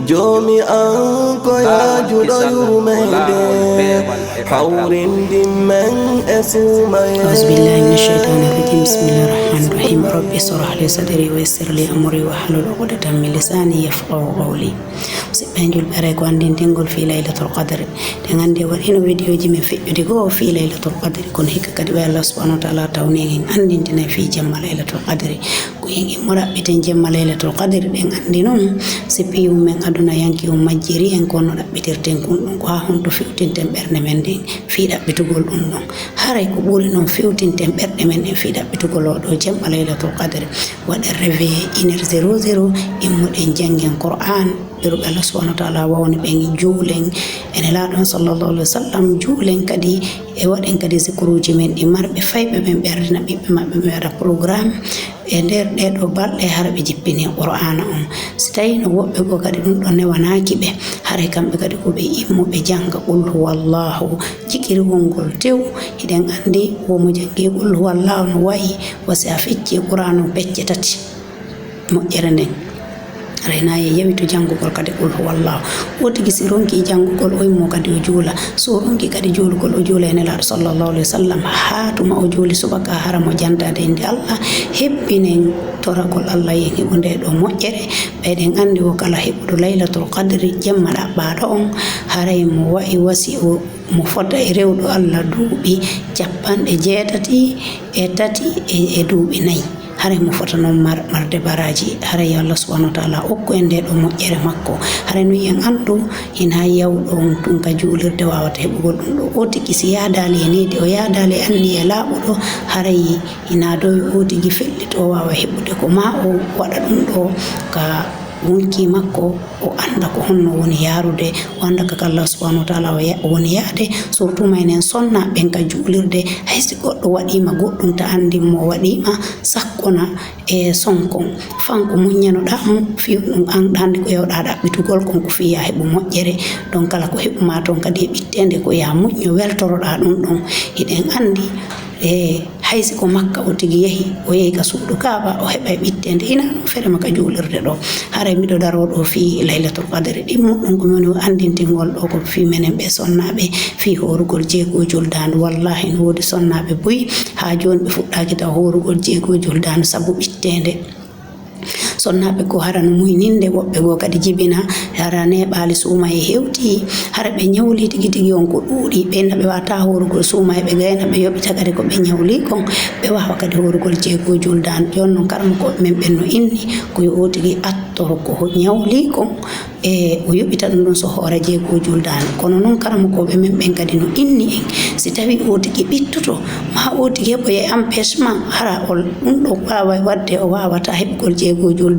jomi an ko yajuɗo yurmede hawrindi men e sumaye. Auzu billahi minash shaitani rajim. Bismillahir rahmanir rahim. Rabbi shrah li sadri wa yassir li amri wahlul 'uqdatam min lisani yafqahu qawli. Sibanjul bare ko andindingol fi laylatul qadr de ngande wadino video ji men fejjude go fi laylatul qadr kon hikka kadi wa Allah subhanahu wa ta'ala tawni en andindina fi jamma laylatul qadr ko en murabbiten jamma laylatul qadr de ngandi non sipi men aduna yanki majjiri en kono dabbitirten kun dum ko ha honto fiwtinten berne men de fi dabbitugol dum non haray ko buri non fiwtinten berne men en fi dabbitugol do jamma laylatul qadr wada réveil 1h00 immoden jangen Qur'an berub Allah subhanahu wa ta'ala wawni ben juulen en la don sallallahu alaihi wasallam juulen kadi e waden kadi zikruji men di marbe faybe men berdina bibbe mabbe be wada programme e der de do balde harbe jippini Qur'ana on si tawi no wobbe go kadi dum don ne wanaki be hare kambe kadi ko be immo be janga qul huwallahu jikiri wongol tew hiden andi wo mo jangi qul huwallahu no wayi wasi aficci Qur'anu becce tati mo jerenen rena yewi to jangugol kadi qul huwallahu wodi gisi ronki jangugol o mo kadi o juula so ronki kadi juulugol o juula en la sallallahu alaihi wasallam hatuma o juuli subaka haramo jantade inde Allah hebbinen toragol Allah yen hebunde do mojjere beden andi o kala hebudo laylatul qadri jemmada baado on haray mo wa'i wasi o mo fodda e rewdo Allah duubi jappande jeetati e tati e duubi nayi hare mo fota non marde baraji hare Allah subhanahu wa ta'ala okko ende do mojjere makko hare no yen andu ina yawdo on tunka juulirde wawata hebugol dum do o tiki si yaadale enede o yaadale anni e laabudo hare ina do o tigi fellito wawa hebude ko ma o wada dum do ka wonki makko o anda ko honno woni yarude o anda ka Allah subhanahu wa ta'ala woni yaade surtout maynen sonna ben ka juulirde haysi goddo wadima goddum ta andi mo wadima sakkona e sonkon fanko munyano dam fi dum an dandi ko yewda dabbitugol kon ko fi ya hebu mojjere don kala ko hebu ma ton kadi bittende ko ya munyo weltoroda dum don hiden andi haysi ko makka o tigi yahi o yehi ka suudu kaaba o heba bittende ina no fere maka juulirde do hare mido daro do fi laylatul qadr dimmo dum ko moni andintingol do ko fi menen be sonnabe fi horugol jeego juldan wallahi no wodi sonnabe buyi ha joni be fuddaki ta horugol jeego juldan sabu bittende sonnabe ko harano muyninde wobbe go kadi jibina harane baali suuma e hewti harbe nyawli tigi tigi on ko duudi be nabe wata horugol suuma e be gayna be yobita kadi ko be nyawli kon be wawa kadi horugol jeego juldan jonnon karam ko men benno inni ko yo tigi attoro ko nyawli kon e o yobita dum so hoore jeego juldan kono non karam ko be men ben kadi no inni en si tawi o tigi bittuto ma o tigi bo e empêchement hara ol dum do wawa wadde o wawata hebgol jeego juldan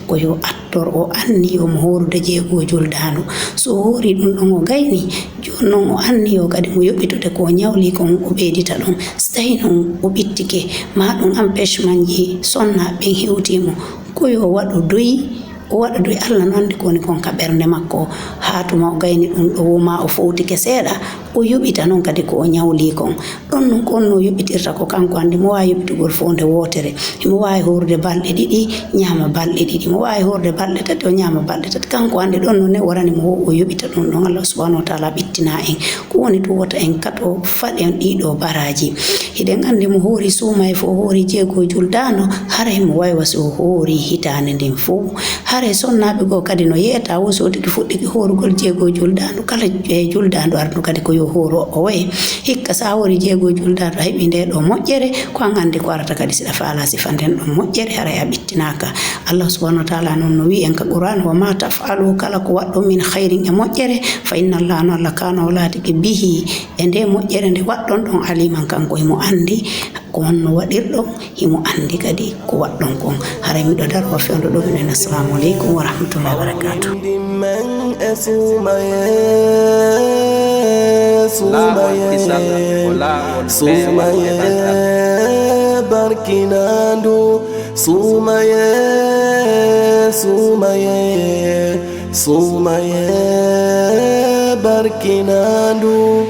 ko yo attor o anni o mo horude jeego juldan so hori dum don o gayni jonnon o anni o kadi mo yobitude ko nyawli kon o beedita don stay non o bittike ma dum empêchement ji sonna ben hewtimo ko yo wado doyi o wada do Allah non ko ni kon ka bernde makko hatuma o gayni dum do ma o fowtike seeda o yobita non kadi ko o nyawli kon don non kon no yobitirta ko kanko andi mo wawi yobitugol fonde wotere mo wawi horde balde didi nyama balde didi mo wawi horde balde tati o nyama balde tati kanko andi don non ne warani mo o yobita don non Allah subhanahu wa ta'ala bittina en ko woni to wota en kato faden dido baraji hiden andi mo hori suuma e fo hori jeego juldano hare mo wawi waso hori hitane ndin fo hare sonnabe go kadi no yeta wo so tigi fuddi horugol jeego juldano kala juldano ardu kadi ko yo horo o way hikka sa hori jeego juldano hebi nde do mojjere ko ngande ko arata kadi sida faala sifanden do mojjere hara ya bittinaka Allah subhanahu wa ta'ala non no wi en ka Qur'an wa ma taf'alu kala ko waddo min khairin e mojjere fa inna Allah la kana wala tigi bihi ende mojjere nde waddon don aliman kanko mo andi ko wonno wadirdo himo andi kadi ko waddon kon hara mi do daro fewndo do min assalamu alaikum wa rahmatullahi wa barakatuh sumaye barkinando sumaye barkinando